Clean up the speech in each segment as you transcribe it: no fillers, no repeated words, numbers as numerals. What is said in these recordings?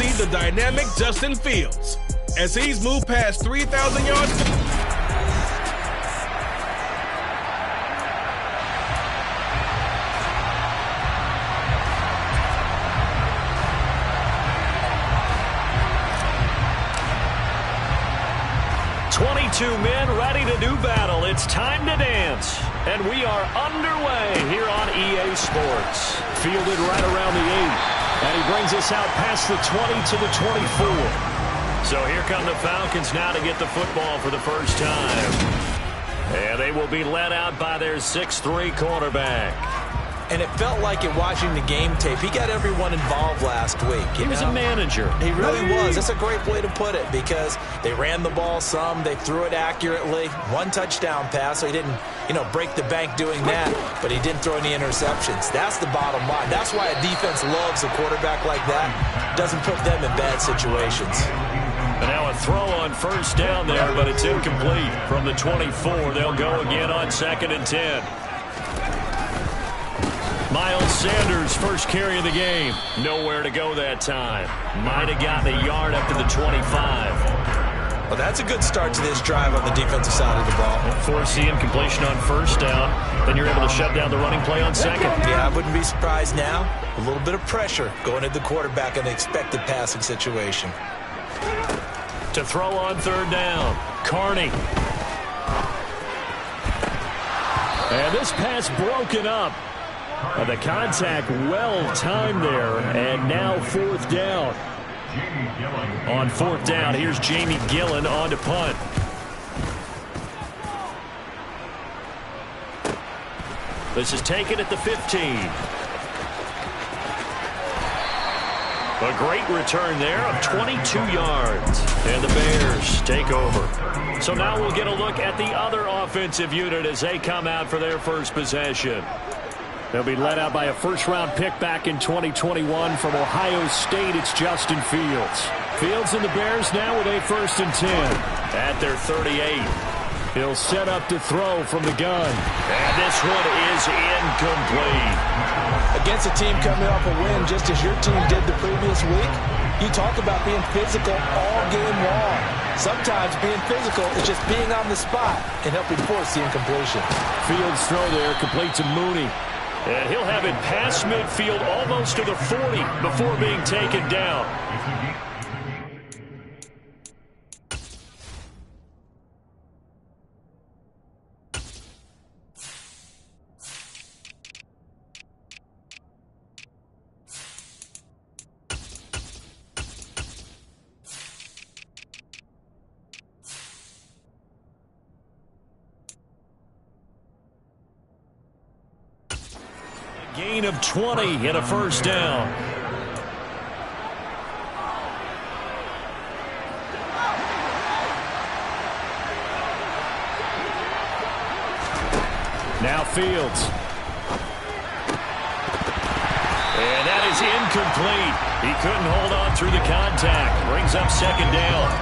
see the dynamic Justin Fields as he's moved past 3,000 yards. Men ready to do battle. It's time to dance. And we are underway here on EA Sports. Fielded right around the 8. And he brings us out past the 20 to the 24. So here come the Falcons now to get the football for the first time. And they will be led out by their 6'3" quarterback. And it felt like in watching the game tape, he got everyone involved last week. He was a manager. He really was. That's a great way to put it because they ran the ball some. They threw it accurately. One touchdown pass, so he didn't, break the bank doing that. But he didn't throw any interceptions. That's the bottom line. That's why a defense loves a quarterback like that. Doesn't put them in bad situations. And now a throw on first down there, but it's incomplete. From the 24, they'll go again on 2nd and 10. Miles Sanders, first carry of the game. Nowhere to go that time. Might have gotten a yard up to the 25. Well, that's a good start to this drive on the defensive side of the ball. Force the incompletion on first down. Then you're able to shut down the running play on second. Yeah, I wouldn't be surprised now. A little bit of pressure going at the quarterback in the expected passing situation. To throw on third down. Carney. And this pass broken up. The contact well-timed there, and now 4th down. On 4th down, here's Jamie Gillen on to punt. This is taken at the 15. A great return there of 22 yards. And the Bears take over. So now we'll get a look at the other offensive unit as they come out for their first possession. They'll be led out by a first-round pick back in 2021 from Ohio State. It's Justin Fields. Fields and the Bears now with a 1st and 10. At their 38. He'll set up to throw from the gun. And this one is incomplete. Against a team coming off a win just as your team did the previous week, you talk about being physical all game long. Sometimes being physical is just being on the spot and helping force the incompletion. Fields' throw there complete to Mooney. And he'll have it past midfield almost to the 40 before being taken down. Gain of 20 and a first down. Now Fields. And that is incomplete. He couldn't hold on through the contact. Brings up 2nd down.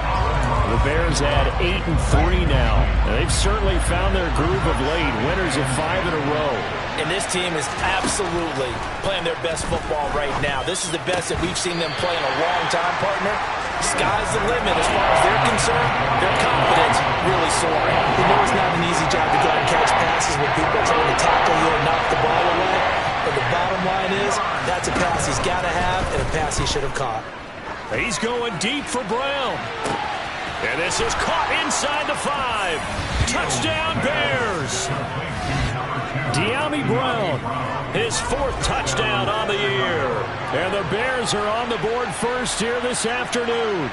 The Bears add 8 and 3 now. They've certainly found their groove of late. Winners of 5 in a row. And this team is absolutely playing their best football right now. This is the best that we've seen them play in a long time, partner. Sky's the limit as far as they're concerned. Their confidence really soaring. You know it's not an easy job to go and catch passes when people are trying to tackle you and knock the ball away. But the bottom line is that's a pass he's got to have and a pass he should have caught. He's going deep for Brown. And this is caught inside the 5. Touchdown Bears. De'Ami Brown, his 4th touchdown on the year. And the Bears are on the board first here this afternoon.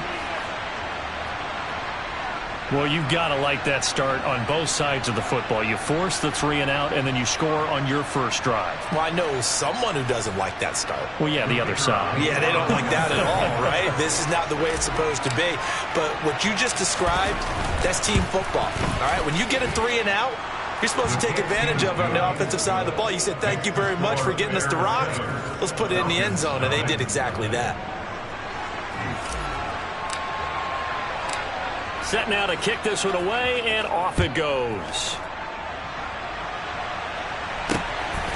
Well, you've got to like that start on both sides of the football. You force the 3 and out, and then you score on your first drive. Well, I know someone who doesn't like that start. Well, yeah, the other side. Yeah, they don't like that at all, right? This is not the way it's supposed to be. But what you just described, that's team football, all right? When you get a 3 and out, you're supposed to take advantage of it on the offensive side of the ball. You said, thank you very much for getting us the rock. Let's put it in the end zone, and they did exactly that. Set now to kick this one away, and off it goes.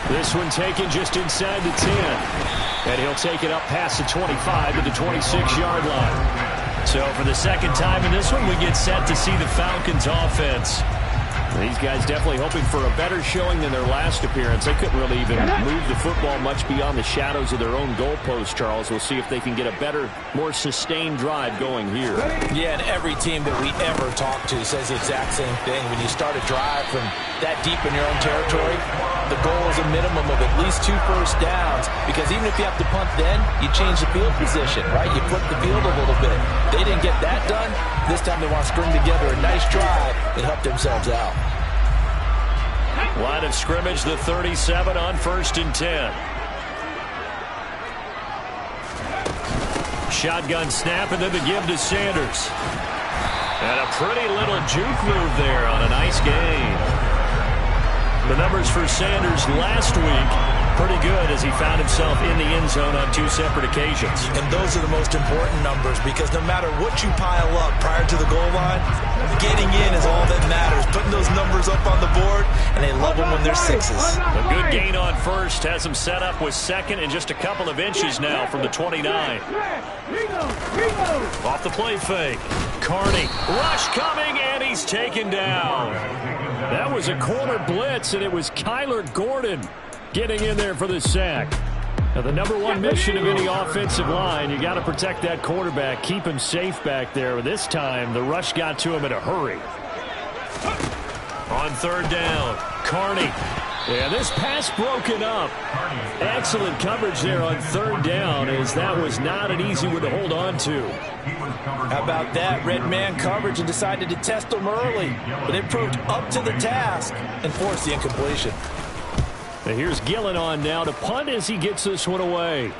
This one taken just inside the 10. And he'll take it up past the 25 to the 26-yard line. So for the second time in this one, we get set to see the Falcons offense. These guys definitely hoping for a better showing than their last appearance. They couldn't really even move the football much beyond the shadows of their own goalpost, Charles. We'll see if they can get a better, more sustained drive going here. Yeah, and every team that we ever talk to says the exact same thing. When you start a drive from that deep in your own territory, the goal is a minimum of at least 2 first downs, because even if you have to punt then, you change the field position, right? You flip the field a little bit. They didn't get that done. This time they want to string together a nice drive and help themselves out. Line of scrimmage, the 37 on 1st and 10. Shotgun snap, and then the give to Sanders. And a pretty little juke move there on a nice gain. The numbers for Sanders last week, pretty good as he found himself in the end zone on 2 separate occasions. And those are the most important numbers, because no matter what you pile up prior to the goal line, getting in is all that matters. Putting those numbers up on the board, and they love them when they're 6s. A good gain on 1st has him set up with 2nd and just a couple of inches now from the 29. Off the play fake. Carney, rush coming, and he's taken down. That was a corner blitz, and it was Kyler Gordon getting in there for the sack. Now, the number one mission of any offensive line, you got to protect that quarterback, keep him safe back there. This time, the rush got to him in a hurry. On 3rd down, Carney. Yeah, this pass broken up. Excellent coverage there on 3rd down, as that was not an easy one to hold on to. How about that? Red man coverage and decided to test them early. But it proved up to the task and forced the incompletion. And here's Gillen on now to punt as he gets this one away.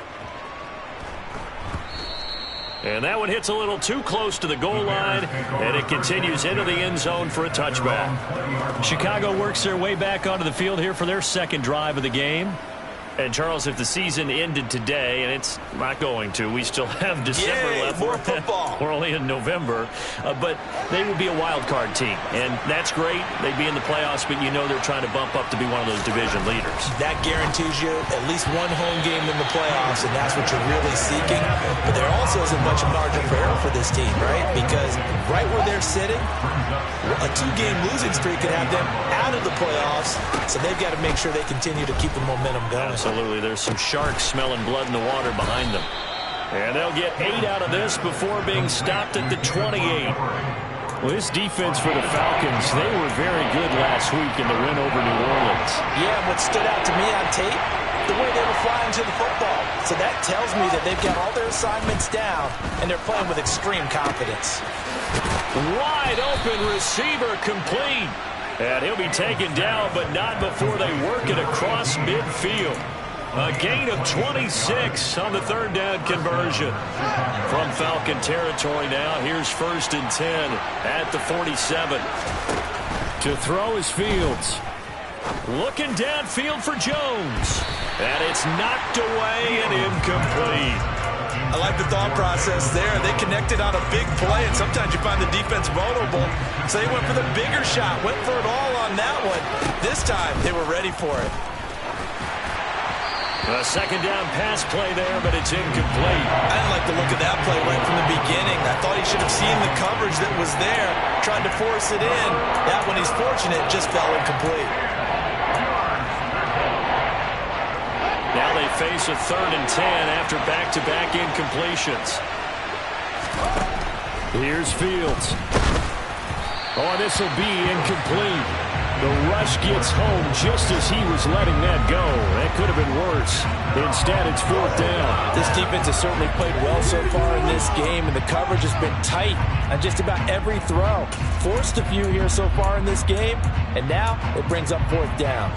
And that one hits a little too close to the goal line, and it continues into the end zone for a touchback. Chicago works their way back onto the field here for their 2nd drive of the game. And, Charles, if the season ended today, and it's not going to, we still have December left. More football. We're only in November. But they would be a wild card team, and that's great. They'd be in the playoffs, but you know they're trying to bump up to be one of those division leaders. That guarantees you at least one home game in the playoffs, and that's what you're really seeking. But there also isn't much margin for error for this team, right? Because right where they're sitting, a 2-game losing streak could have them out of the playoffs, so they've got to make sure they continue to keep the momentum going. Absolutely. There's some sharks smelling blood in the water behind them. And they'll get 8 out of this before being stopped at the 28. Well, this defense for the Falcons, they were very good last week in the win over New Orleans. Yeah, what stood out to me on tape, the way they were flying to the football. So that tells me that they've got all their assignments down, and they're playing with extreme confidence. Wide open receiver complete. And he'll be taken down, but not before they work it across midfield. A gain of 26 on the 3rd down conversion. From Falcon territory now, here's 1st and 10 at the 47. To throw is Fields. Looking downfield for Jones. And it's knocked away and incomplete. I like the thought process there. They connected on a big play, and sometimes you find the defense vulnerable. So they went for the bigger shot, went for it all on that one. This time, they were ready for it. A 2nd down pass play there, but it's incomplete. I didn't like the look of that play right from the beginning. I thought he should have seen the coverage that was there, tried to force it in. That one, he's fortunate, just fell incomplete. Now they face a 3rd and 10 after back-to-back incompletions. Here's Fields. Oh, this will be incomplete. The rush gets home just as he was letting that go. That could have been worse. Instead, it's 4th down. This defense has certainly played well so far in this game, and the coverage has been tight on just about every throw. Forced a few here so far in this game, and now it brings up 4th down.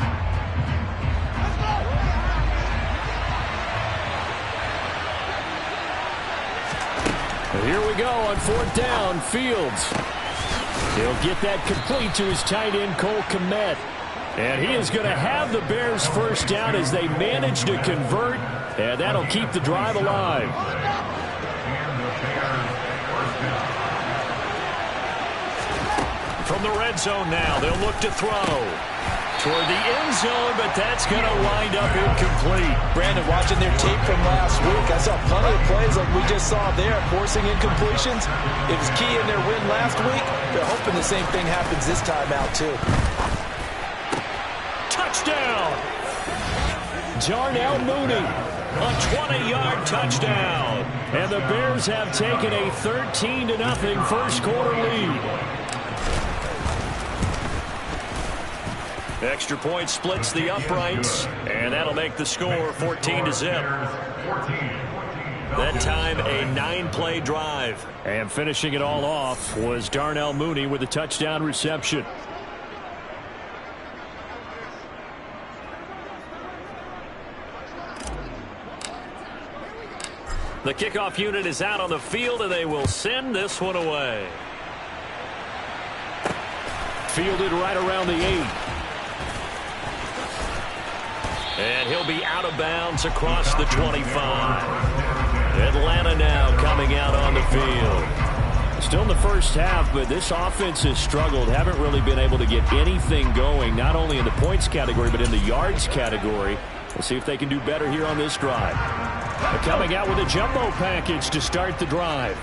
Here we go on 4th down. Fields. He'll get that complete to his tight end, Cole Kmet. And he is going to have the Bears 1st down as they manage to convert. And that'll keep the drive alive. From the red zone now, they'll look to throw. toward the end zone, but that's going to wind up incomplete. Brandon, watching their tape from last week, I saw plenty of plays like we just saw there, forcing incompletions. It was key in their win last week. They're hoping the same thing happens this time out, too. Touchdown! Darnell Mooney, a 20-yard touchdown. And the Bears have taken a 13-0 first quarter lead. Extra point splits the uprights, and that'll make the score 14-0. That time, a 9-play drive. And finishing it all off was Darnell Mooney with a touchdown reception. The kickoff unit is out on the field, and they will send this one away. Fielded right around the 8. And he'll be out of bounds across the 25. Atlanta now coming out on the field. Still in the first half, but this offense has struggled. Haven't really been able to get anything going, not only in the points category, but in the yards category. We'll see if they can do better here on this drive. They're coming out with a jumbo package to start the drive.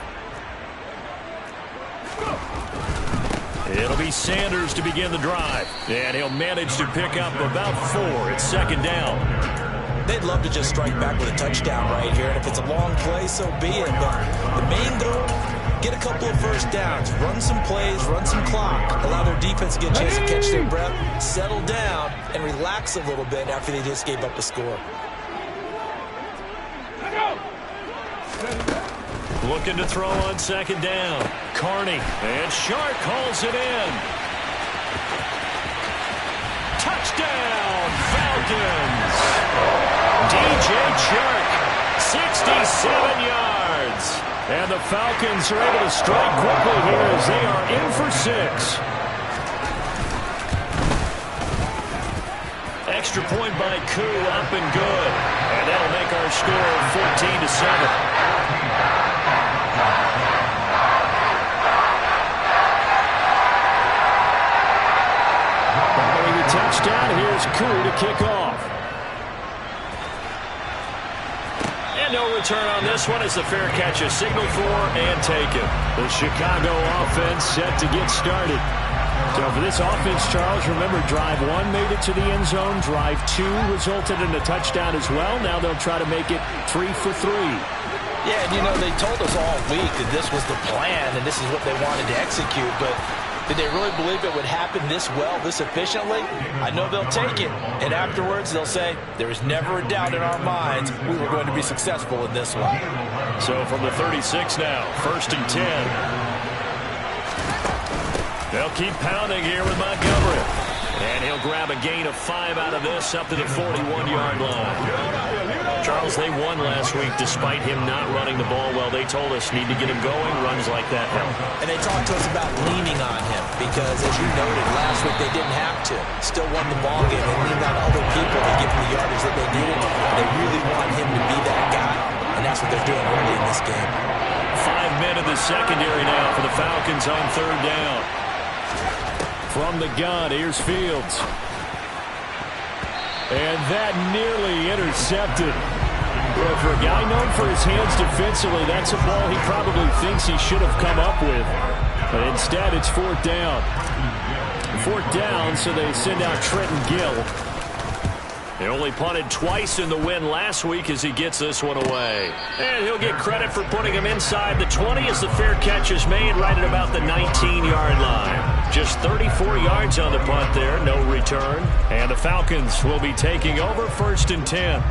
It'll be Sanders to begin the drive. And he'll manage to pick up about 4. It's second down. They'd love to just strike back with a touchdown right here. And if it's a long play, so be it. But the main goal, get a couple of first downs. Run some plays, run some clock. Allow their defense to get a chance to catch their breath, settle down, and relax a little bit after they just gave up a score. Looking to throw on second down. Carney. And Shark hauls it in. Touchdown, Falcons. DJ Shark, 67 yards. And the Falcons are able to strike quickly here as they are in for 6. Extra point by Koo, up and good. And that'll make our score 14-7. Following the touchdown, here's Koo to kick off. And no return on this one as the fair catch is signaled for and taken. The Chicago offense set to get started. So for this offense, Charles, remember, drive 1 made it to the end zone. Drive 2 resulted in a touchdown as well. Now they'll try to make it 3 for 3. Yeah, and you know, they told us all week that this was the plan and this is what they wanted to execute, but did they really believe it would happen this well, this efficiently? I know they'll take it, and afterwards they'll say, there was never a doubt in our minds we were going to be successful in this one. So from the 36 now, 1st and 10. They'll keep pounding here with Montgomery. And he'll grab a gain of 5 out of this up to the 41-yard line. Charles, they won last week despite him not running the ball well. They told us need to get him going. Runs like that help. And they talked to us about leaning on him because, as you noted, last week they didn't have to. Still won the ball game. They leaned on other people to give them the yardage that they needed. They really want him to be that guy, and that's what they're doing early in this game. 5 men in the secondary now for the Falcons on 3rd down. From the gun, here's Fields. And that nearly intercepted. Well, for a guy known for his hands defensively, that's a ball he probably thinks he should have come up with. But instead, it's 4th down. 4th down, so they send out Trenton Gill. They only punted twice in the win last week as he gets this one away. And he'll get credit for putting him inside the 20 as the fair catch is made right at about the 19-yard line. Just 34 yards on the punt there, no return. And the Falcons will be taking over 1st and 10.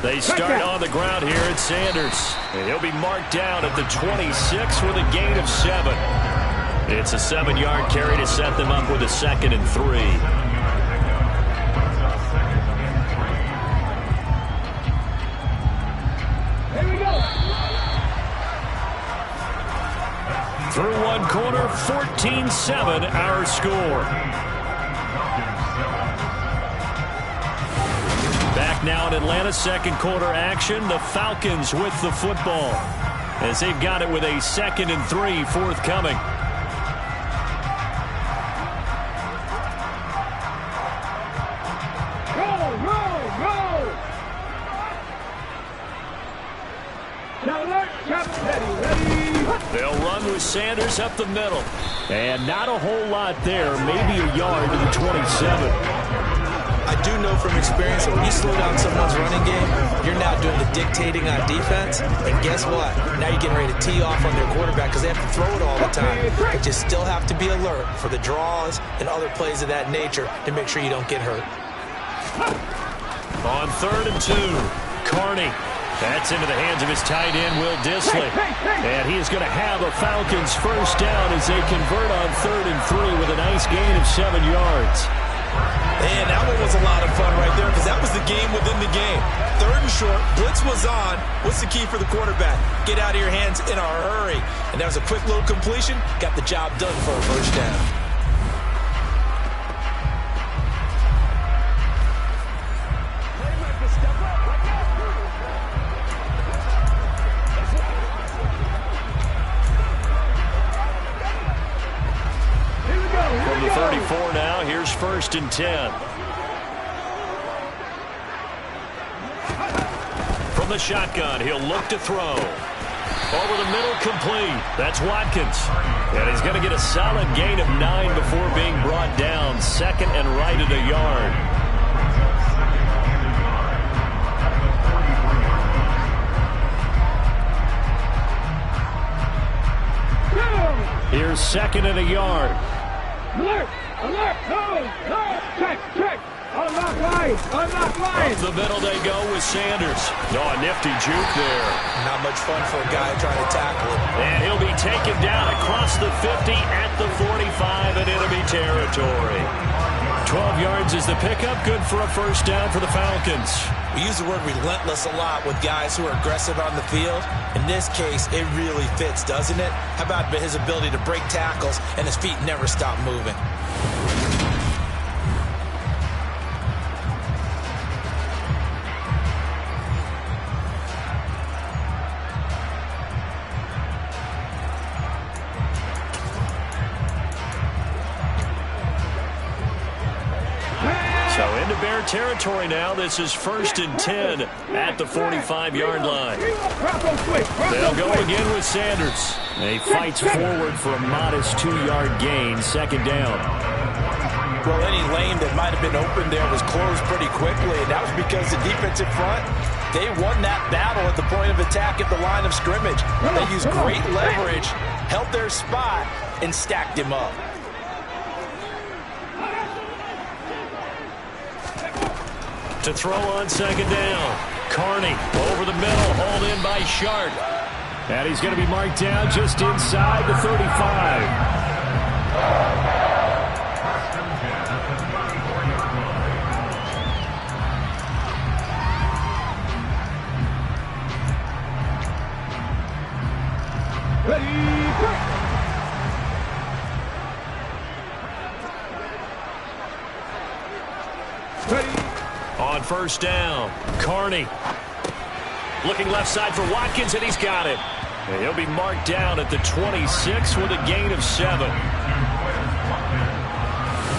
They start on the ground here at Sanders. And he'll be marked down at the 26 with a gain of 7. It's a 7-yard carry to set them up with a 2nd and 3. Here we go. Through one corner, 14-7 our score. now in Atlanta's second quarter action. The Falcons with the football as they've got it with a 2nd and 3 forthcoming. They'll run with Sanders up the middle. And not a whole lot there. Maybe a yard to the 27. I do know from experience that when you slow down someone's running game, you're now doing the dictating on defense. And guess what? Now you're getting ready to tee off on their quarterback because they have to throw it all the time. But you still have to be alert for the draws and other plays of that nature to make sure you don't get hurt. On 3rd and 2, Carney. That's into the hands of his tight end, Will Dissly. And he is going to have a Falcons first down as they convert on 3rd and 3 with a nice gain of 7 yards. And that one was a lot of fun right there because that was the game within the game. 3rd and short, blitz was on. What's the key for the quarterback? Get out of your hands in a hurry. And that was a quick little completion. Got the job done for a first down. From the 34 now, here's 1st and 10. From the shotgun, he'll look to throw. Over the middle, complete. That's Watkins. And he's going to get a solid gain of 9 before being brought down. 2nd and right at a yard. Here's 2nd and a yard. Alert! Alert! No! Check! Check! Unlock line! Unlock line! Up the middle they go with Sanders. Oh, a nifty juke there. Not much fun for a guy trying to tackle it. And he'll be taken down across the 50 at the 45 in enemy territory. 12 yards is the pickup. Good for a first down for the Falcons. We use the word relentless a lot with guys who are aggressive on the field. In this case, it really fits, doesn't it? How about his ability to break tackles and his feet never stop moving? So into Bear territory now. This is 1st and 10 at the 45-yard line. They'll go again with Sanders. He fights forward for a modest 2-yard gain. 2nd down. Well, any lane that might have been open there was closed pretty quickly, and that was because the defensive front, they won that battle at the point of attack at the line of scrimmage. They used great leverage, held their spot, and stacked him up. To throw on 2nd down. Carney over the middle, hauled in by Sharp. And he's going to be marked down just inside the 35. On 1st down, Carney looking left side for Watkins, and he's got it. And he'll be marked down at the 26 with a gain of 7.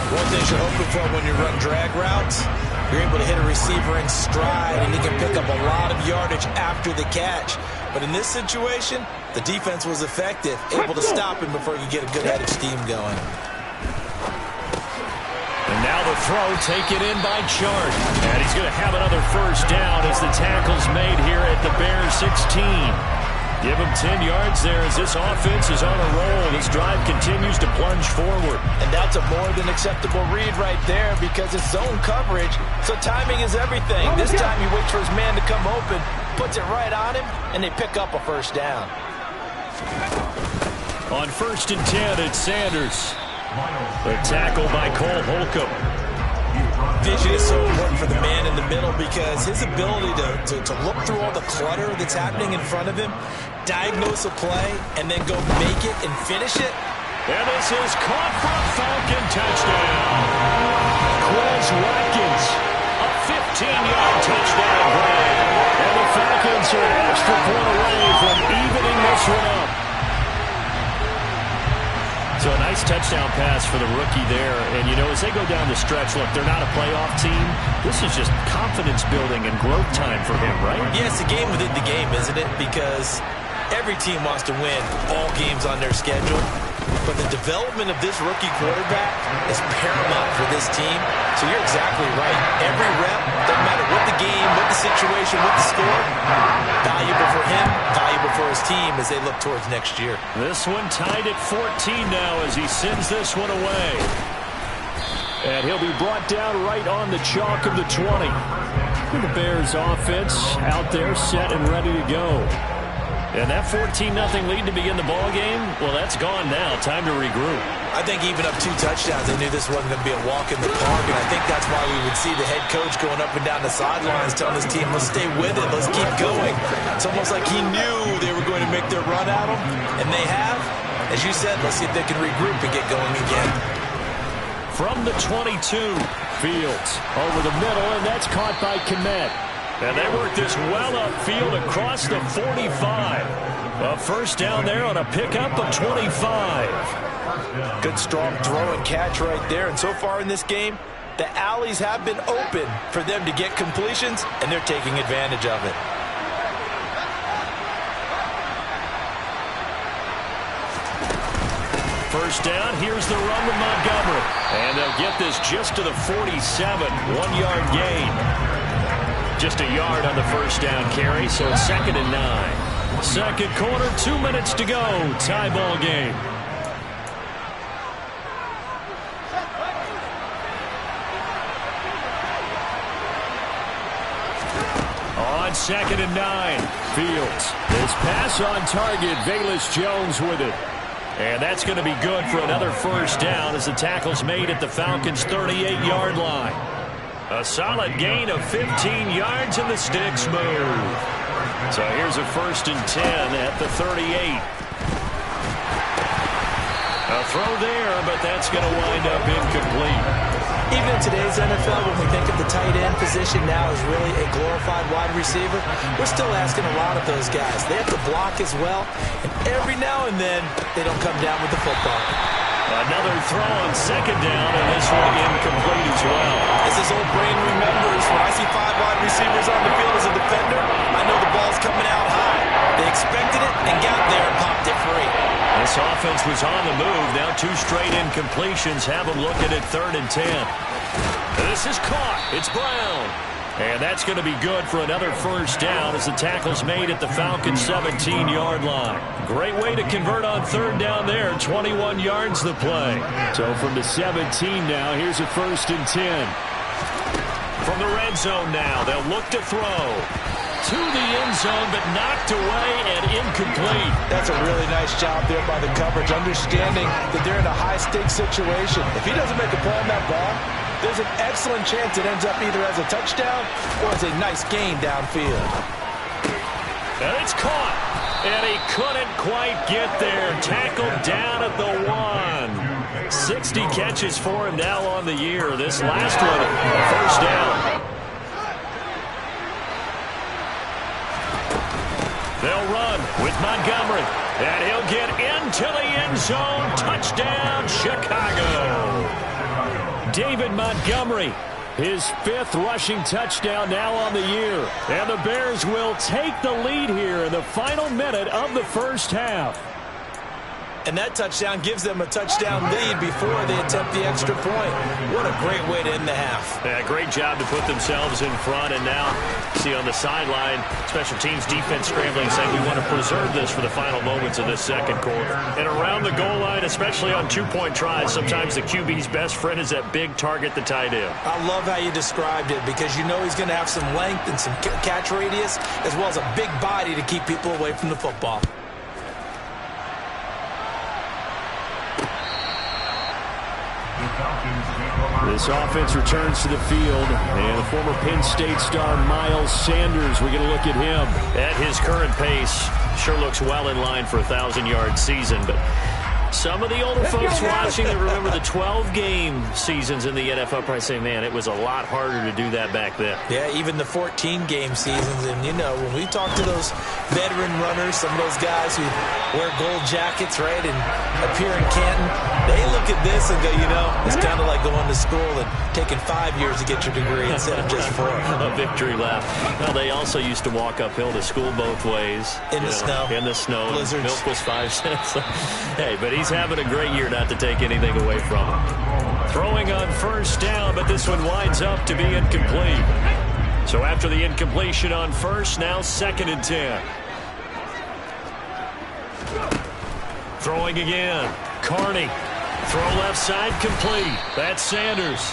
One thing you're hoping for when you run drag routes, you're able to hit a receiver in stride, and he can pick up a lot of yardage after the catch. But in this situation, the defense was effective, able to stop him before you get a good head of steam going. And now the throw taken in by Chart. And he's going to have another first down as the tackle's made here at the Bears 16. Give him 10 yards there as this offense is on a roll. This drive continues to plunge forward. And that's a more than acceptable read right there because it's zone coverage, so timing is everything. This time he waits for his man to come open, puts it right on him, and they pick up a first down. On 1st and 10, it's Sanders. The tackle by Cole Holcomb. Vision is so important for the man in the middle because his ability to look through all the clutter that's happening in front of him, diagnose a play, and then go make it and finish it. And this is caught for a Falcon touchdown. Quez Watkins, a 15-yard touchdown grab. And the Falcons are an extra point away from evening this one up. So a nice touchdown pass for the rookie there. And, you know, as they go down the stretch, look, they're not a playoff team. This is just confidence building and growth time for him, right? Yeah, it's a game within the game, isn't it? Because every team wants to win all games on their schedule. But the development of this rookie quarterback is paramount for this team. So you're exactly right. Every rep, doesn't matter what the game, what the situation, what the score, valuable for him, valuable for his team as they look towards next year. This one tied at 14 now as he sends this one away. And he'll be brought down right on the chalk of the 20. The Bears offense out there set and ready to go. And that 14-0 lead to begin the ball game, well, that's gone now. Time to regroup. I think even up 2 touchdowns, they knew this wasn't going to be a walk in the park, and I think that's why we would see the head coach going up and down the sidelines telling his team, let's stay with it, let's keep going. It's almost like he knew they were going to make their run at him, and they have. As you said, let's see if they can regroup and get going again. From the 22, Fields over the middle, and that's caught by Kmet. And they work this well upfield across the 45. A first down there on a pickup of 25. Good strong throw and catch right there. And so far in this game, the alleys have been open for them to get completions, and they're taking advantage of it. First down, here's the run with Montgomery. And they'll get this just to the 47, 1-yard gain. Just a yard on the first down carry, so it's 2nd and 9. Second quarter, 2 minutes to go. Tie ball game. On 2nd and 9, Fields. His pass on target, Velus Jones with it. And that's going to be good for another first down as the tackle's made at the Falcons' 38-yard line. A solid gain of 15 yards and the sticks move. So here's a 1st and 10 at the 38. A throw there, but that's going to wind up incomplete. Even in today's NFL, when we think of the tight end position now as really a glorified wide receiver, we're still asking a lot of those guys. They have to block as well, and every now and then, they don't come down with the football. Another throw on 2nd down, and this one incomplete as well. As his old brain remembers, when I see 5 wide receivers on the field as a defender, I know the ball's coming out high. They expected it and got there and popped it free. This offense was on the move. Now 2 straight incompletions have them looking at 3rd and 10. This is caught. It's Brown. And that's going to be good for another first down as the tackle's made at the Falcons' 17-yard line. Great way to convert on 3rd down there. 21 yards the play. So from the 17 now, here's a 1st and 10. From the red zone now, they'll look to throw. To the end zone, but knocked away and incomplete. That's a really nice job there by the coverage, understanding that they're in a high-stakes situation. If he doesn't make a play on that ball, there's an excellent chance it ends up either as a touchdown or as a nice gain downfield. And it's caught. And he couldn't quite get there. Tackled down at the 1. 60 catches for him now on the year. This last one, a first down. They'll run with Montgomery. And he'll get into the end zone. Touchdown, Chicago. David Montgomery, his 5th rushing touchdown now on the year. And the Bears will take the lead here in the final minute of the first half. And that touchdown gives them a touchdown lead before they attempt the extra point. What a great way to end the half. Yeah, great job to put themselves in front. And now, see on the sideline, special teams defense scrambling, saying we want to preserve this for the final moments of this second quarter. And around the goal line, especially on 2-point tries, sometimes the QB's best friend is that big target, the tight end. I love how you described it because you know he's going to have some length and some catch radius as well as a big body to keep people away from the football. This offense returns to the field, and the former Penn State star Miles Sanders, we're going to look at him. At his current pace, sure looks well in line for a 1,000-yard season, but Some of the older folks watching that remember the 12-game seasons in the NFL probably say, man, it was a lot harder to do that back then. Yeah, even the 14-game seasons. And, you know, when we talk to those veteran runners, some of those guys who wear gold jackets, right, and appear in Canton, they look at this and go, you know, it's kind of like going to school and taking 5 years to get your degree instead of just 4. A victory lap. Well, they also used to walk uphill to school both ways. In the snow. In the snow. Blizzards. Milk was 5 cents. Hey, but he's having a great year, not to take anything away from him. Throwing on first down, but this one winds up to be incomplete. So after the incompletion on first, now 2nd and 10. Throwing again. Carney. Throw left side complete. That's Sanders.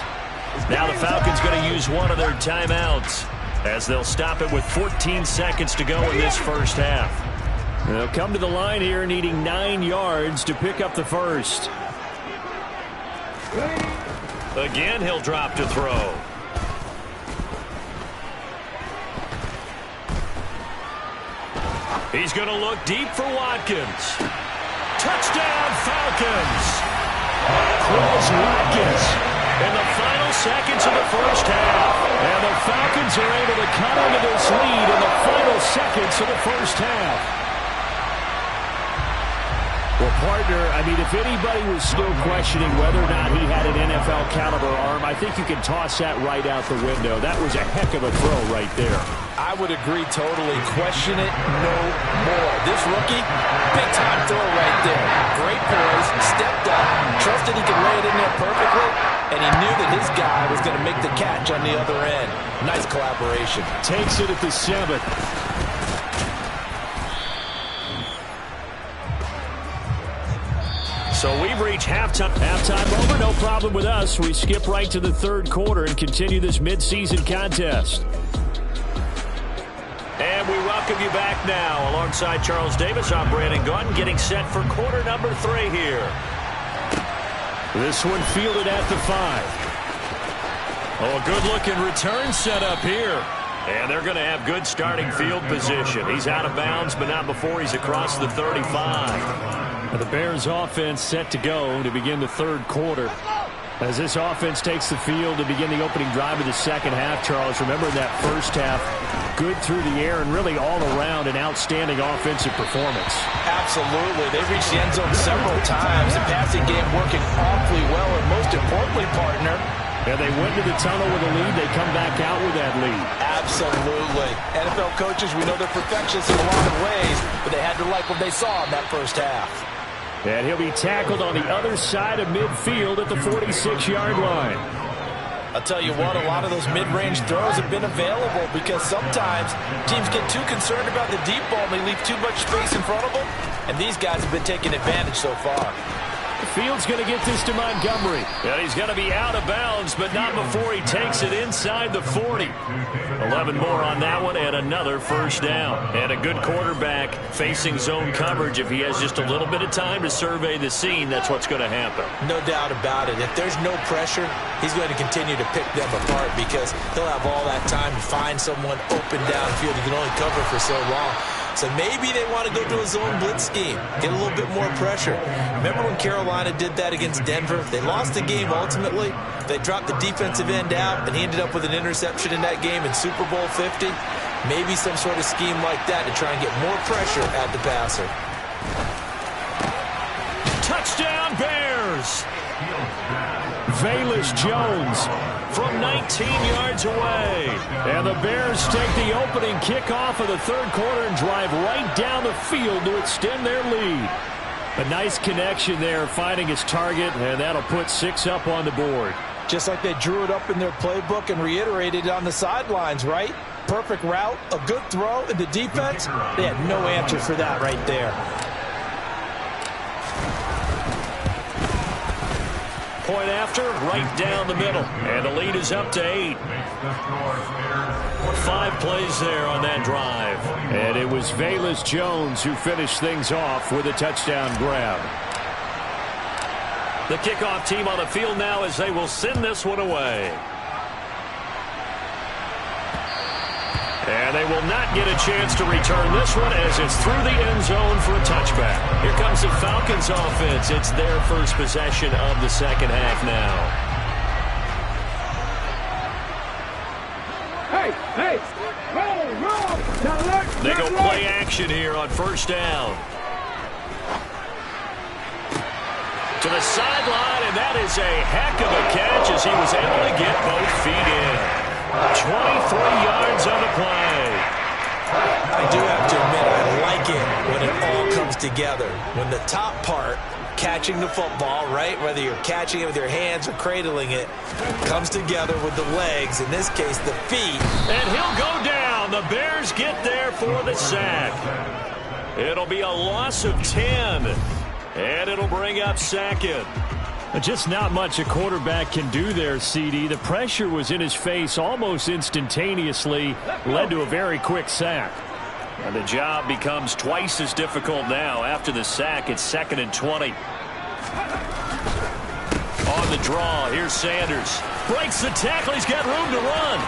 Now the Falcons going to use one of their timeouts as they'll stop it with 14 seconds to go in this first half. They'll come to the line here needing 9 yards to pick up the first. Again, he'll drop to throw. He's going to look deep for Watkins. Touchdown, Falcons. Chris Watkins in the final seconds of the first half. And the Falcons are able to cut into this lead in the final seconds of the first half. Well, partner, I mean, if anybody was still questioning whether or not he had an NFL caliber arm, I think you can toss that right out the window. That was a heck of a throw right there. I would agree totally. Question it no more. This rookie, big-time throw right there. Great poise, stepped up, trusted he could lay it in there perfectly, and he knew that his guy was going to make the catch on the other end. Nice collaboration. Takes it at the 7th. So we've reached halftime. Halftime over, no problem with us. We skip right to the 3rd quarter and continue this midseason contest. And we welcome you back now. Alongside Charles Davis, I'm Brandon Gaudin, getting set for quarter number 3 here. This one fielded at the 5. Oh, a good-looking return set up here. And they're going to have good starting field position. He's out of bounds, but not before he's across the 35. The Bears offense set to go to begin the 3rd quarter. As this offense takes the field to begin the opening drive of the 2nd half, Charles, remember that first half, good through the air and really all around an outstanding offensive performance. Absolutely. They reached the end zone several times. The passing game working awfully well, and most importantly, partner, and they went to the tunnel with a lead. They come back out with that lead. Absolutely. NFL coaches, we know they're perfectionists in a lot of ways, but they had to like what they saw in that first half. And he'll be tackled on the other side of midfield at the 46-yard line. I'll tell you what, a lot of those mid-range throws have been available because sometimes teams get too concerned about the deep ball and they leave too much space in front of them, and these guys have been taking advantage so far. The field's going to get this to Montgomery. And he's going to be out of bounds, but not before he takes it inside the 40. 11 more on that one and another first down. And a good quarterback facing zone coverage. If he has just a little bit of time to survey the scene, that's what's going to happen. No doubt about it. If there's no pressure, he's going to continue to pick them apart because he'll have all that time to find someone open downfield. He can only cover for so long. So maybe they want to go to a zone blitz scheme, get a little bit more pressure. Remember when Carolina did that against Denver? They lost the game ultimately. They dropped the defensive end out, and he ended up with an interception in that game in Super Bowl 50. Maybe some sort of scheme like that to try and get more pressure at the passer. Touchdown, Bears! Velus Jones from 19 yards away. And the Bears take the opening kickoff of the 3rd quarter and drive right down the field to extend their lead. A nice connection there, finding his target, and that'll put 6 up on the board. Just like they drew it up in their playbook and reiterated it on the sidelines, right? Perfect route, a good throw, and the defense, they had no answer for that right there. Point after, right down the middle. And the lead is up to 8. 5 plays there on that drive. And it was Velus Jones who finished things off with a touchdown grab. The kickoff team on the field now as they will send this one away. And they will not get a chance to return this one as it's through the end zone for a touchback. Here comes the Falcons offense. It's their first possession of the second half now. Hey, roll. They go play action here on first down. To the sideline, and that is a heck of a catch as he was able to get both feet in. 23 yards on the play. I do have to admit, I like it when it all comes together. When the top part, catching the football, right, whether you're catching it with your hands or cradling it, comes together with the legs, in this case, the feet. And he'll go down. The Bears get there for the sack. It'll be a loss of 10, and it'll bring up second. Just not much a quarterback can do there, CD. The pressure was in his face almost instantaneously, led to a very quick sack. And the job becomes twice as difficult now. After the sack, it's 2nd and 20. On the draw, here's Sanders. Breaks the tackle, he's got room to run.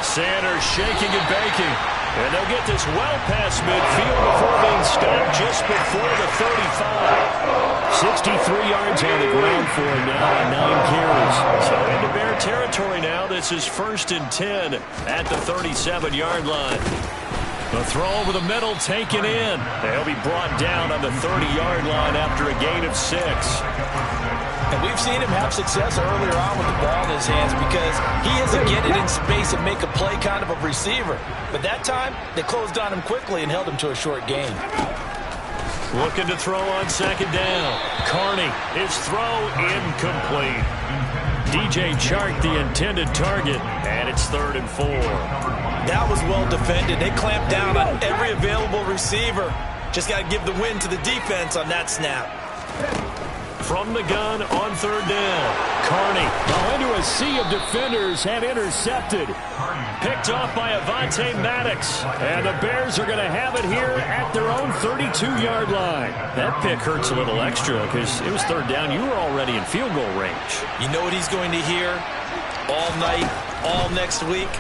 Sanders shaking and baking. And they'll get this well past midfield before being stopped just before the 35. 63 yards on the ground for him now on 9 carries. So into Bear territory now. This is 1st and 10 at the 37-yard line. The throw over the middle taken in. They'll be brought down on the 30-yard line after a gain of 6. And we've seen him have success earlier on with the ball in his hands because he isn't getting in space and make a play kind of a receiver. But that time, they closed on him quickly and held him to a short gain. Looking to throw on 2nd down. Carney, his throw incomplete. DJ Chark, the intended target, and it's 3rd and 4. That was well defended. They clamped down on every available receiver. Just got to give the win to the defense on that snap. From the gun on 3rd down. Carney. Now into a sea of defenders and intercepted. Picked off by Avonte Maddox. And the Bears are going to have it here at their own 32-yard line. That pick hurts a little extra because it was 3rd down. You were already in field goal range. You know what he's going to hear all night, all next week?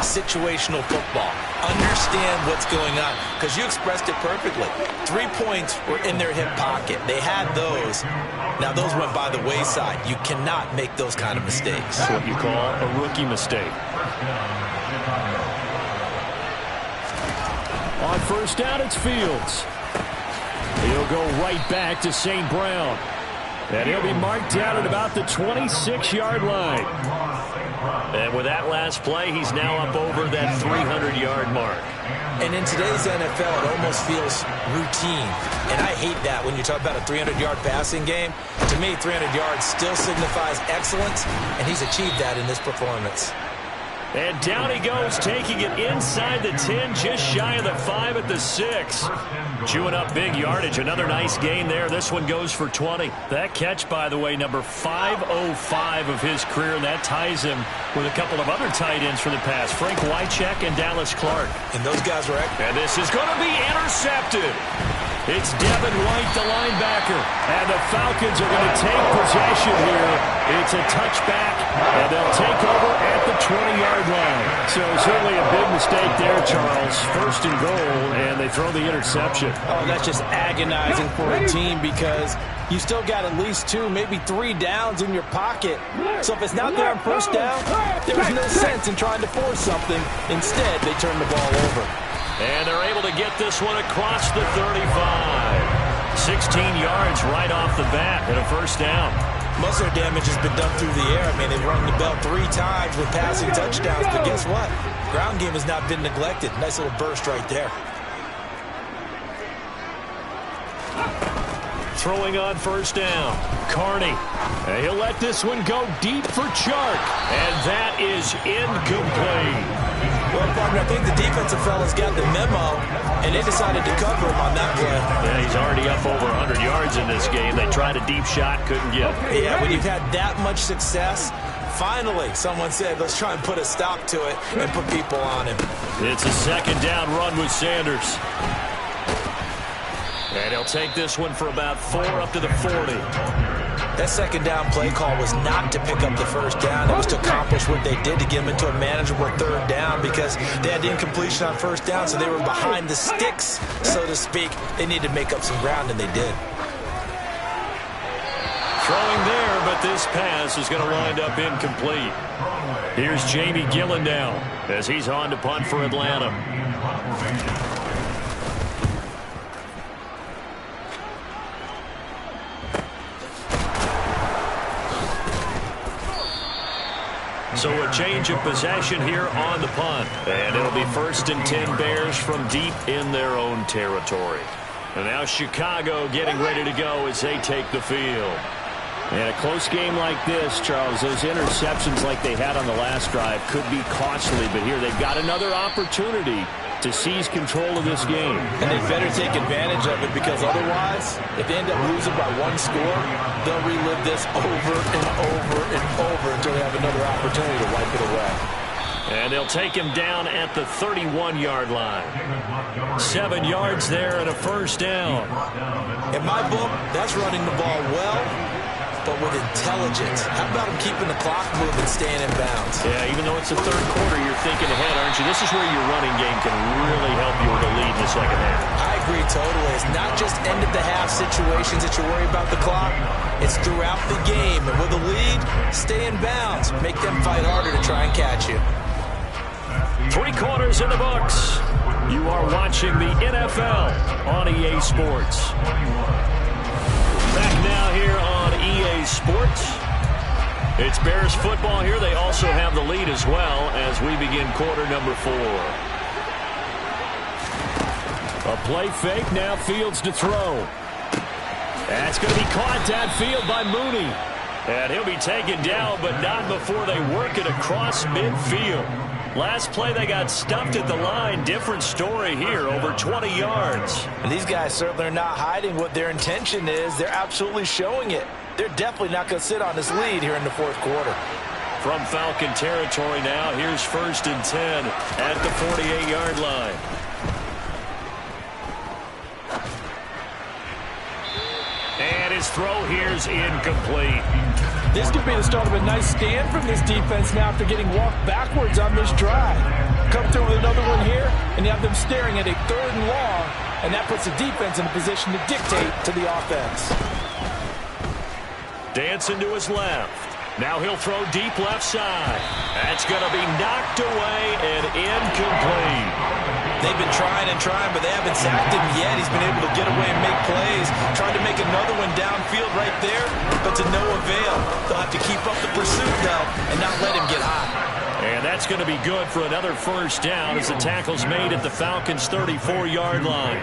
Situational football. Understand what's going on, because you expressed it perfectly. 3 points were in their hip pocket. They had those. Now those went by the wayside. You cannot make those kind of mistakes. That's what you call a rookie mistake. On 1st down, it's Fields. He'll go right back to St. Brown. And he'll be marked down at about the 26-yard line. And with that last play, he's now up over that 300-yard mark. And in today's NFL, it almost feels routine. And I hate that when you talk about a 300-yard passing game. To me, 300 yards still signifies excellence, and he's achieved that in this performance. And down he goes, taking it inside the 10, just shy of the 5 at the 6. Chewing up big yardage. Another nice gain there. This one goes for 20. That catch, by the way, number 505 of his career, and that ties him with a couple of other tight ends for the pass. Frank Wycheck and Dallas Clark. And those guys were excellent. And this is going to be intercepted. It's Devin White, the linebacker. And the Falcons are going to take possession here. It's a touchback, and they'll take over at the 20-yard line. So certainly a big mistake there, Charles. 1st and goal, and they throw the interception. Oh, that's just agonizing for a team because you still got at least 2, maybe 3 downs in your pocket. So if it's not there on 1st down, there's no sense in trying to force something. Instead, they turn the ball over. And they're able to get this one across the 35. 16 yards right off the bat and a 1st down. Most of their damage has been done through the air. I mean, they've rung the bell 3 times with passing touchdowns. But guess what? Ground game has not been neglected. Nice little burst right there. Throwing on 1st down. Carney. And he'll let this one go deep for Chark. And that is incomplete. Well, partner, I think the defensive fellas got the memo, and they decided to cover him on that play. Yeah, he's already up over 100 yards in this game. They tried a deep shot, couldn't get it. Yeah, when you've had that much success, finally someone said, let's try and put a stop to it and put people on him. It's a 2nd down run with Sanders. And he'll take this one for about 4 up to the 40. That second down play call was not to pick up the first down. It was to accomplish what they did to get them into a manageable third down because they had incompletion on first down, so they were behind the sticks, so to speak. They needed to make up some ground, and they did. Throwing there, but this pass is going to wind up incomplete. Here's Jamie Gillen now as he's on to punt for Atlanta. So a change of possession here on the punt. And it'll be 1st and 10 Bears from deep in their own territory. And now Chicago getting ready to go as they take the field. And a close game like this, Charles, those interceptions like they had on the last drive could be costly. But here they've got another opportunity to seize control of this game. And they better take advantage of it because otherwise, if they end up losing by one score, they'll relive this over and over and over until they have another opportunity to wipe it away. And they'll take him down at the 31-yard line. 7 yards there and a first down. In my book, that's running the ball well, but with intelligence. How about him keeping the clock moving, staying in bounds? Yeah, even though it's the third quarter, you're thinking ahead, aren't you? This is where your running game can really help you with a lead in the second half. I agree totally. It's not just end-of-the-half situations that you worry about the clock. It's throughout the game. And with a lead, stay in bounds. Make them fight harder to try and catch you. 3 quarters in the books. You are watching the NFL on EA Sports. Back now here on EA Sports. It's Bears football here. They also have the lead as well as we begin quarter number 4. A play fake. Now Fields to throw. That's going to be caught downfield by Mooney. And he'll be taken down, but not before they work it across midfield. Last play, they got stuffed at the line. Different story here, over 20 yards. And these guys certainly are not hiding what their intention is. They're absolutely showing it. They're definitely not going to sit on this lead here in the fourth quarter. From Falcon territory now, here's 1st and 10 at the 48-yard line. And his throw here's incomplete. This could be the start of a nice stand from this defense now after getting walked backwards on this drive. Come through with another one here, and you have them staring at a 3rd and long, and that puts the defense in a position to dictate to the offense. Dancing to his left. Now he'll throw deep left side. That's going to be knocked away and incomplete. They've been trying and trying, but they haven't sacked him yet. He's been able to get away and make plays. Tried to make another one downfield right there, but to no avail. They'll have to keep up the pursuit, though, and not let him get hot. And that's going to be good for another first down as the tackle's made at the Falcons' 34-yard line.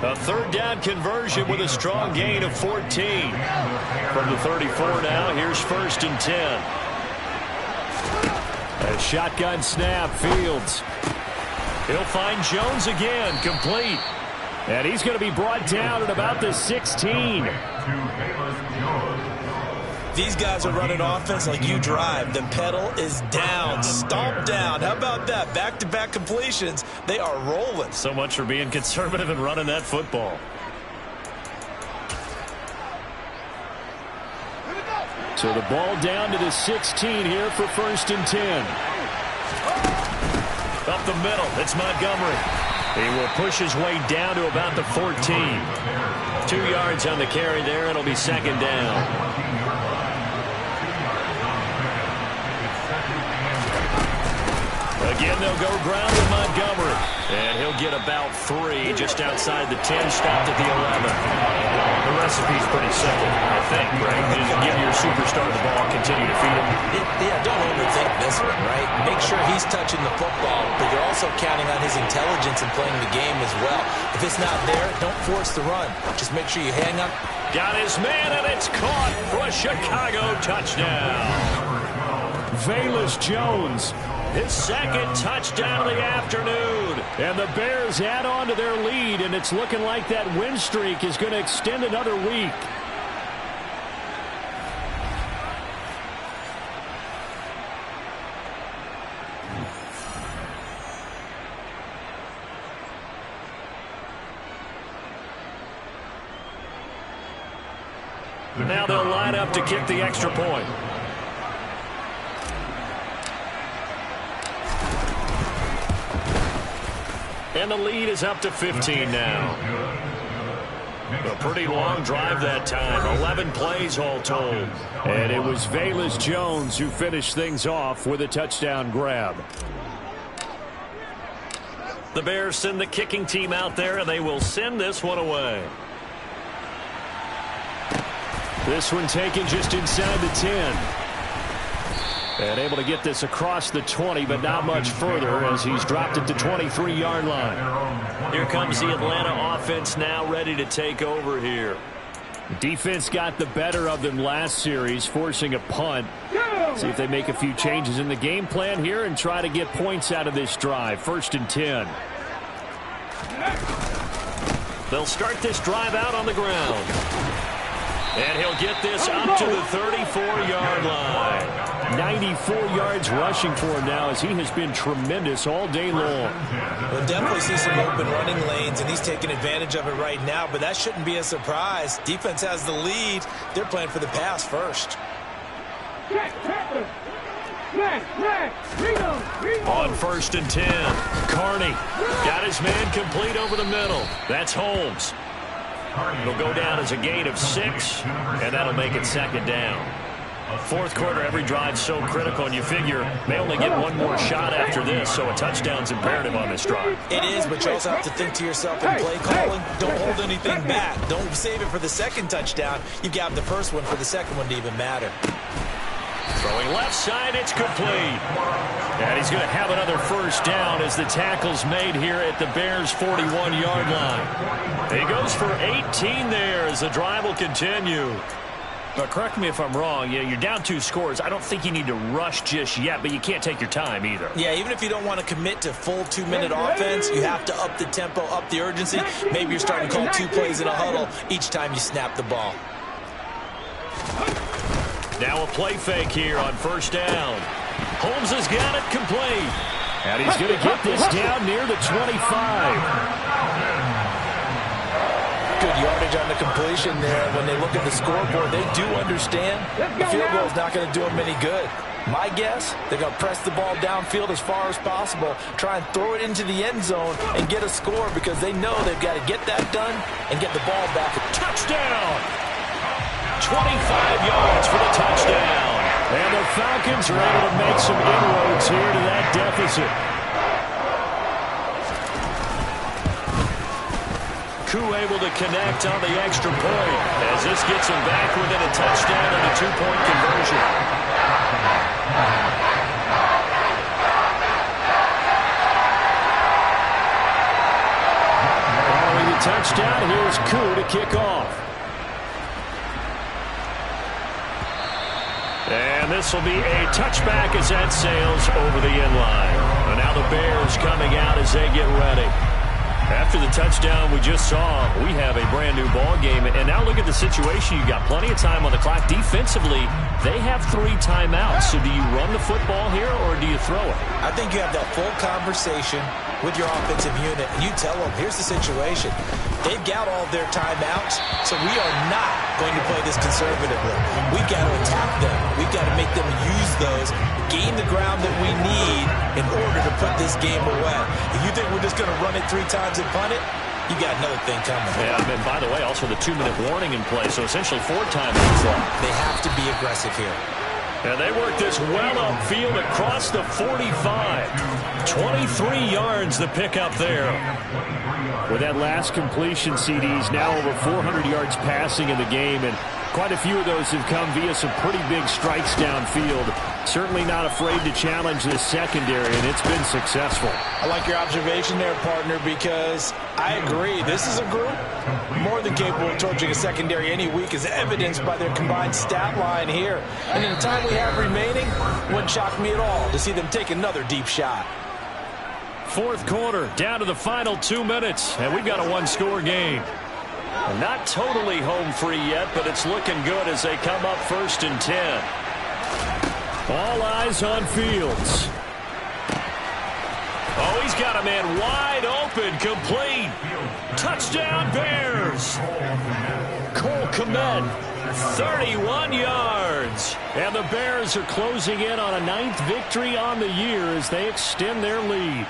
A 3rd down conversion with a strong gain of 14. From the 34 now, here's 1st and 10. A shotgun snap, Fields. He'll find Jones again, complete. And he's going to be brought down at about the 16. These guys are running offense like you drive. The pedal is down, stomp down. How about that? Back-to-back completions. They are rolling. So much for being conservative and running that football. So the ball down to the 16 here for 1st and 10. Up the middle, it's Montgomery. He will push his way down to about the 14. 2 yards on the carry there. It'll be 2nd down. Again, they'll go ground with Montgomery. And he'll get about 3 just outside the 10, stopped at the 11. The recipe's pretty simple, I think, right? Just give your superstar the ball, continue to feed him. Yeah, don't overthink this one, right? Make sure he's touching the football, but you're also counting on his intelligence and playing the game as well. If it's not there, don't force the run. Just make sure you hang on. Got his man, and it's caught for a Chicago touchdown. Velus Jones. His 2nd touchdown of the afternoon. And the Bears add on to their lead, and it's looking like that win streak is going to extend another week. Now they'll line up to kick the extra point. And the lead is up to 15 now. A pretty long drive that time. 11 plays all told. And it was Velus Jones who finished things off with a touchdown grab. The Bears send the kicking team out there, and they will send this one away. This one taken just inside the 10. And able to get this across the 20, but not much further as he's dropped it to 23-yard line. Here comes the Atlanta offense now ready to take over here. Defense got the better of them last series, forcing a punt. See if they make a few changes in the game plan here and try to get points out of this drive. 1st and 10. They'll start this drive out on the ground. And he'll get this up to the 34-yard line. 94 yards rushing for him now as he has been tremendous all day long. We'll definitely see some open running lanes, and he's taking advantage of it right now, but that shouldn't be a surprise. Defense has the lead. They're playing for the pass first. On 1st and 10, Carney got his man complete over the middle. That's Holmes. It'll go down as a gain of 6, and that'll make it 2nd down. 4th quarter, every drive's so critical, and you figure they only get one more shot after this, so a touchdown's imperative on this drive. It is, but you also have to think to yourself in play calling, don't hold anything back. Don't save it for the 2nd touchdown. You got the 1st one for the 2nd one to even matter. Throwing left side, it's complete. And he's going to have another 1st down as the tackle's made here at the Bears' 41-yard line. He goes for 18 there as the drive will continue. But correct me if I'm wrong, you're down 2 scores. I don't think you need to rush just yet, but you can't take your time either. Yeah, even if you don't want to commit to full 2-minute offense, you have to up the tempo, up the urgency. Maybe you're starting to call 2 plays in a huddle each time you snap the ball. Now a play fake here on 1st down. Holmes has got it complete. And he's going to get this down near the 25. Good yardage on the completion there. When they look at the scoreboard, they do understand the field goal is not going to do them any good. My guess, they're going to press the ball downfield as far as possible, try and throw it into the end zone and get a score because they know they've got to get that done and get the ball back. Touchdown! 25 yards for the touchdown. And the Falcons are able to make some inroads here to that deficit. Koo able to connect on the extra point as this gets him back within a touchdown and a 2-point conversion. Following the touchdown, here's Koo to kick off. And this will be a touchback as that sails over the end line. And now the Bears coming out as they get ready. After the touchdown we just saw, we have a brand-new ball game. And now look at the situation. You've got plenty of time on the clock. Defensively, they have 3 timeouts. So do you run the football here or do you throw it? I think you have that full conversation with your offensive unit, and you tell them, here's the situation. They've got all of their timeouts, so we are not going to play this conservatively. We've got to attack them. We've got to make them use those, gain the ground that we need in order to put this game away. If you think we're just going to run it 3 times and punt it, you got another thing coming. Yeah, and by the way, also the 2-minute warning in play, so essentially 4 timeouts left. They have to be aggressive here. And they work this well upfield across the 45. 23 yards the pickup there. With that last completion, CDs now over 400 yards passing in the game, and quite a few of those have come via some pretty big strikes downfield. Certainly not afraid to challenge this secondary, and it's been successful. I like your observation there, partner, because I agree. This is a group more than capable of torching a secondary any week, as evidenced by their combined stat line here. And in the time we have remaining, wouldn't shock me at all to see them take another deep shot. 4th quarter, down to the final 2 minutes, and we've got a 1-score game. Not totally home free yet, but it's looking good as they come up 1st and 10. All eyes on Fields. Oh, he's got a man wide open, complete. Touchdown, Bears. Cole Kmet 31 yards. And the Bears are closing in on a 9th victory on the year as they extend their lead.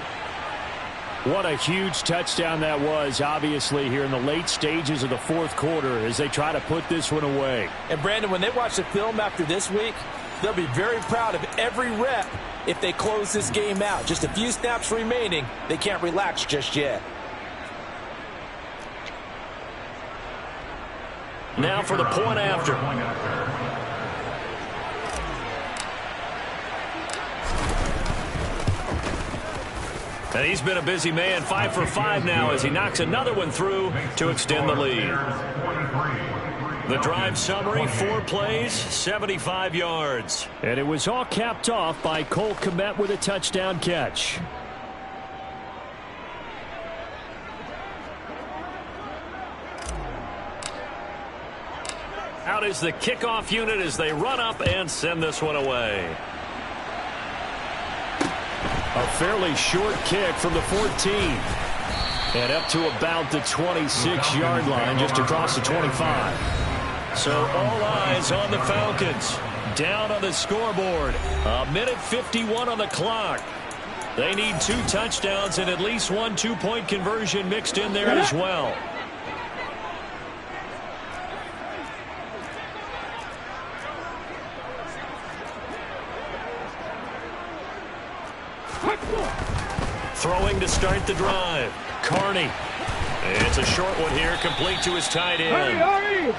What a huge touchdown that was, obviously, here in the late stages of the fourth quarter as they try to put this one away. And, Brandon, when they watch the film after this week, they'll be very proud of every rep if they close this game out. Just a few snaps remaining. They can't relax just yet. Now for the point after. And he's been a busy man, 5 for 5 now as he knocks another one through to extend the lead. The drive summary, 4 plays, 75 yards. And it was all capped off by Cole Kmet with a touchdown catch. Out is the kickoff unit as they run up and send this one away. A fairly short kick from the 14. And up to about the 26-yard line, just across the 25. So all eyes on the Falcons. Down on the scoreboard. A minute 51 on the clock. They need 2 touchdowns and at least 1 2-point conversion mixed in there as well. Throwing to start the drive. Carney. It's a short one here, complete to his tight end.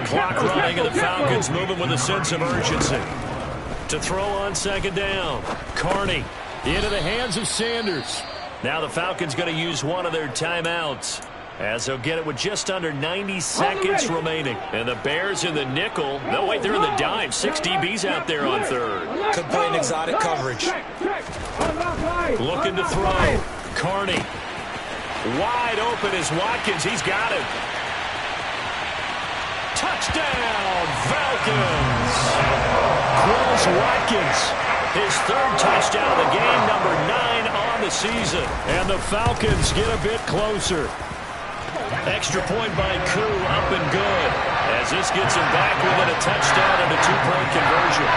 Clock running, and the Falcons moving with a sense of urgency. To throw on second down. Carney into the hands of Sanders. Now the Falcons going to use one of their timeouts, as they'll get it with just under 90 seconds remaining. And the Bears in the nickel. No, wait, they're in the dime. 6 DBs out there on third. Could play an exotic coverage. Looking to throw. Carney. Wide open is Watkins. He's got it. Touchdown, Falcons. Quills Watkins. His 3rd touchdown of the game, number 9 on the season. And the Falcons get a bit closer. Extra point by Koo, up and good. As this gets him back within a touchdown and a 2-point conversion.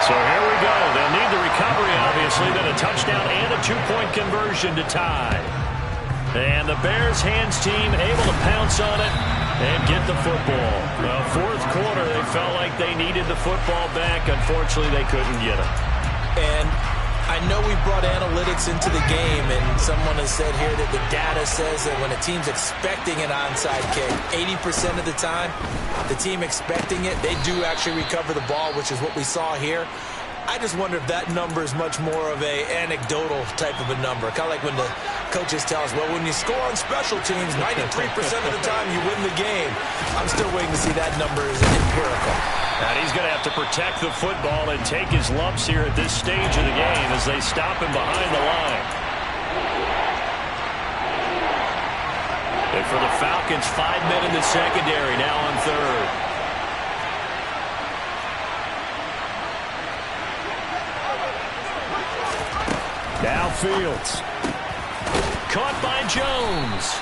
So here we go. They'll need the recovery, obviously, then a touchdown and a 2-point conversion to tie. And the Bears hands team able to pounce on it and get the football. Well, fourth quarter, they felt like they needed the football back. Unfortunately, they couldn't get it. And I know we brought analytics into the game, and someone has said here that the data says that when a team's expecting an onside kick, 80% of the time, the team expecting it, they do actually recover the ball, which is what we saw here. I just wonder if that number is much more of a anecdotal type of a number. Kind of like when the coaches tell us, well, when you score on special teams, 93% of the time you win the game. I'm still waiting to see that number as empirical. And he's going to have to protect the football and take his lumps here at this stage of the game as they stop him behind the line. And for the Falcons, 5 men in the secondary, now on third. Downfield. Caught by Jones.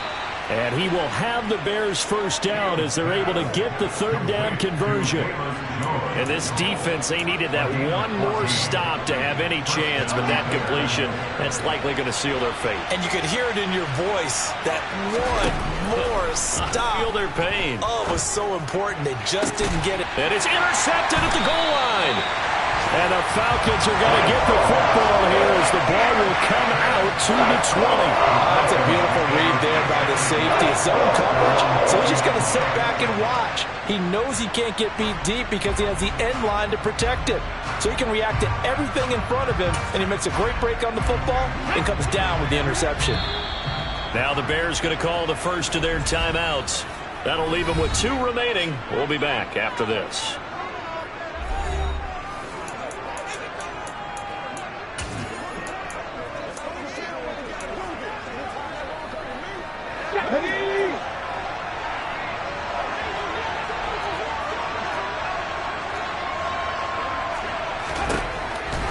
And he will have the Bears first down as they're able to get the 3rd down conversion. And this defense, they needed that one more stop to have any chance, but that completion, that's likely going to seal their fate. And you could hear it in your voice, that one more stop. I feel their pain. Oh, it was so important. They just didn't get it. And it's intercepted at the goal line. And the Falcons are going to get the football here as the ball will come out to the 20. That's a beautiful read there by the safety. It's zone coverage, so he's just going to sit back and watch. He knows he can't get beat deep because he has the end line to protect it. So he can react to everything in front of him, and he makes a great break on the football and comes down with the interception. Now the Bears going to call the first of their timeouts. That'll leave them with 2 remaining. We'll be back after this.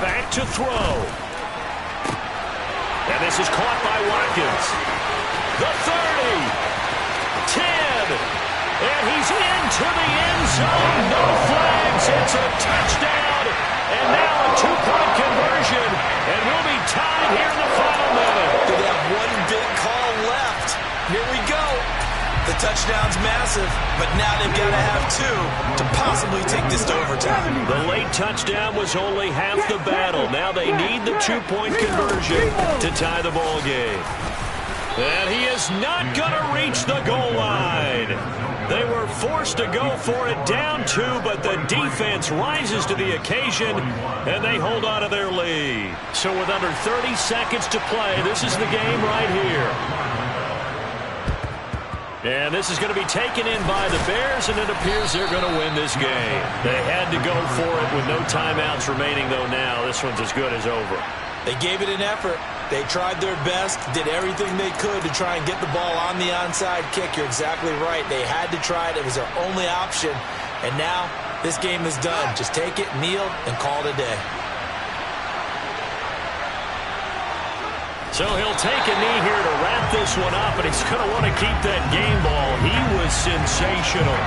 Back to throw. And this is caught by Watkins. The 30. 10. And he's into the end zone. No flags. It's a touchdown. And now a two-point conversion. And we'll be tied here in the final minute. They have one big call left. Here we go. The touchdown's massive, but now they've got to have two to possibly take this to overtime. The late touchdown was only half the battle. Now they need the two-point conversion to tie the ball game. And he is not going to reach the goal line. They were forced to go for it down two, but the defense rises to the occasion, and they hold on to their lead. So with under 30 seconds to play, this is the game right here. And this is going to be taken in by the Bears, and it appears they're going to win this game. They had to go for it with no timeouts remaining, though now this one's as good as over. They gave it an effort. They tried their best, did everything they could to try and get the ball on the onside kick. You're exactly right. They had to try it. It was their only option. And now this game is done. Just take it, kneel, and call it a day. So he'll take a knee here to wrap this one up, and he's going to want to keep that game ball. He was sensational.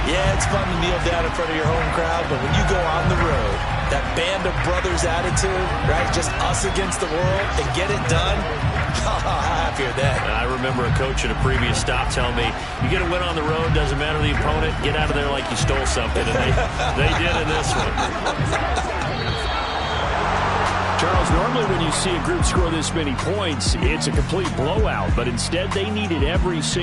Yeah, it's fun to kneel down in front of your home crowd, but when you go on the road, that band of brothers attitude, right, just us against the world, and get it done, how happy are they? I remember a coach at a previous stop telling me, you get a win on the road, doesn't matter the opponent, get out of there like you stole something, and they did in this one. Charles, normally when you see a group score this many points, it's a complete blowout, but instead they needed every single